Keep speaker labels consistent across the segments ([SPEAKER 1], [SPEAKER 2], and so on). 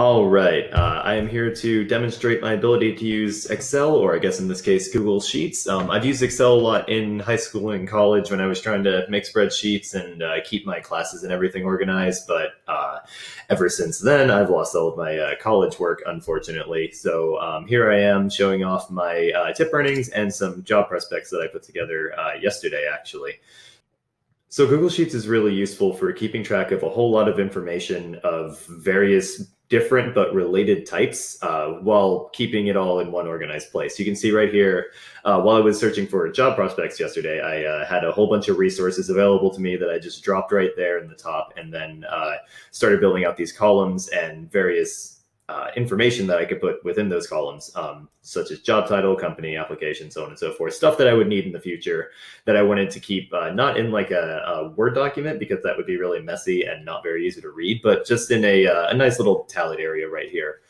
[SPEAKER 1] All right. I am here to demonstrate my ability to use Excel, or I guess in this case, Google Sheets. I've used Excel a lot in high school and college when I was trying to make spreadsheets and keep my classes and everything organized. But ever since then, I've lost all of my college work, unfortunately. So here I am showing off my tip earnings and some job prospects that I put together yesterday, actually. So Google Sheets is really useful for keeping track of a whole lot of information of various different but related types while keeping it all in one organized place. You can see right here, while I was searching for job prospects yesterday, I had a whole bunch of resources available to me that I just dropped right there in the top and then started building out these columns and various information that I could put within those columns, such as job title, company, application, so on and so forth, stuff that I would need in the future that I wanted to keep not in like a Word document because that would be really messy and not very easy to read, but just in a nice little tallied area right here.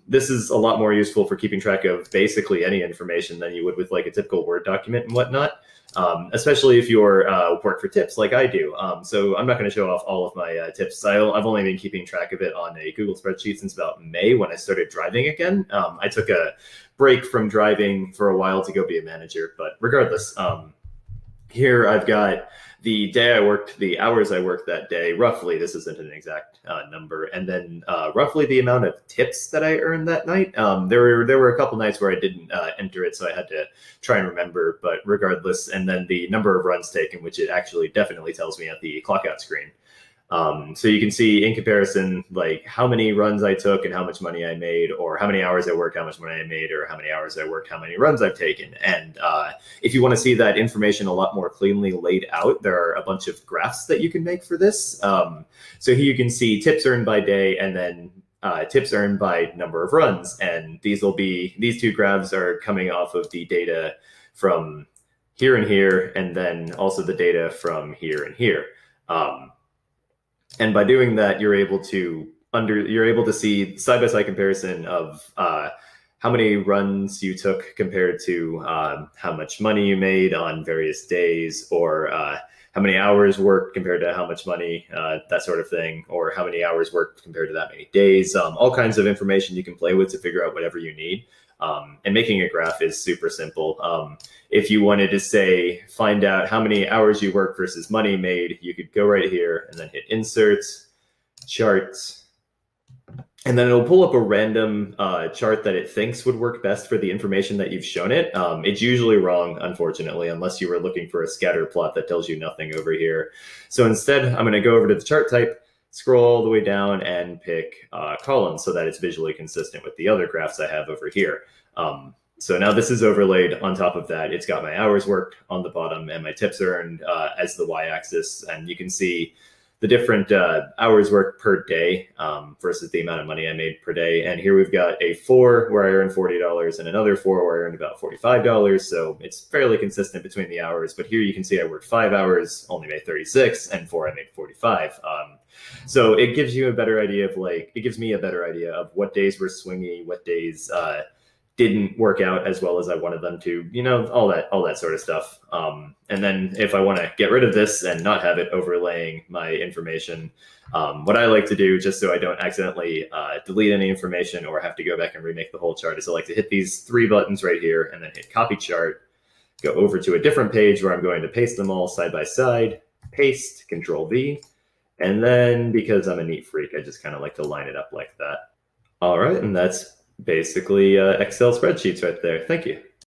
[SPEAKER 1] This is a lot more useful for keeping track of basically any information than you would with like a typical Word document and whatnot. Especially if you're work for tips like I do. So I'm not going to show off all of my tips. I've only been keeping track of it on a Google spreadsheet since about May when I started driving again. I took a break from driving for a while to go be a manager, but regardless, here I've got the day I worked, the hours I worked that day, roughly, this isn't an exact number, and then roughly the amount of tips that I earned that night. There were a couple nights where I didn't enter it, so I had to try and remember, but regardless, and then the number of runs taken, which it actually definitely tells me at the clockout screen. So you can see in comparison, like how many runs I took and how much money I made, or how many hours I worked, how much money I made, or how many hours I worked, how many runs I've taken. And if you want to see that information a lot more cleanly laid out, there are a bunch of graphs that you can make for this. So here you can see tips earned by day and then tips earned by number of runs. And these two graphs are coming off of the data from here and here, and then also the data from here and here. And by doing that, you're able to see side-by-side comparison of how many runs you took compared to how much money you made on various days, or how many hours worked compared to how much money, that sort of thing, or how many hours worked compared to that many days. All kinds of information you can play with to figure out whatever you need. And making a graph is super simple. If you wanted to say, find out how many hours you work versus money made, you could go right here and then hit insert, charts, and then it'll pull up a random chart that it thinks would work best for the information that you've shown it. It's usually wrong, unfortunately, unless you were looking for a scatter plot that tells you nothing over here. So instead, I'm going to go over to the chart type, scroll all the way down and pick columns so that it's visually consistent with the other graphs I have over here. So now this is overlaid on top of that. It's got my hours worked on the bottom and my tips earned as the y-axis. And you can see the different hours worked per day versus the amount of money I made per day. And here we've got a 4 where I earned $40 and another 4 where I earned about $45. So it's fairly consistent between the hours. But here you can see I worked 5 hours, only made 36, and 4 I made 45. So it gives you a better idea of it gives me a better idea of what days were swingy, what days didn't work out as well as I wanted them to, all that sort of stuff. And then if I want to get rid of this and not have it overlaying my information, what I like to do, just so I don't accidentally delete any information or have to go back and remake the whole chart, is I like to hit these 3 buttons right here and then hit copy chart, go over to a different page where I'm going to paste them all side by side, paste, Control V. And then because I'm a neat freak, I just kind of like to line it up like that. All right, and that's basically Excel spreadsheets right there. Thank you.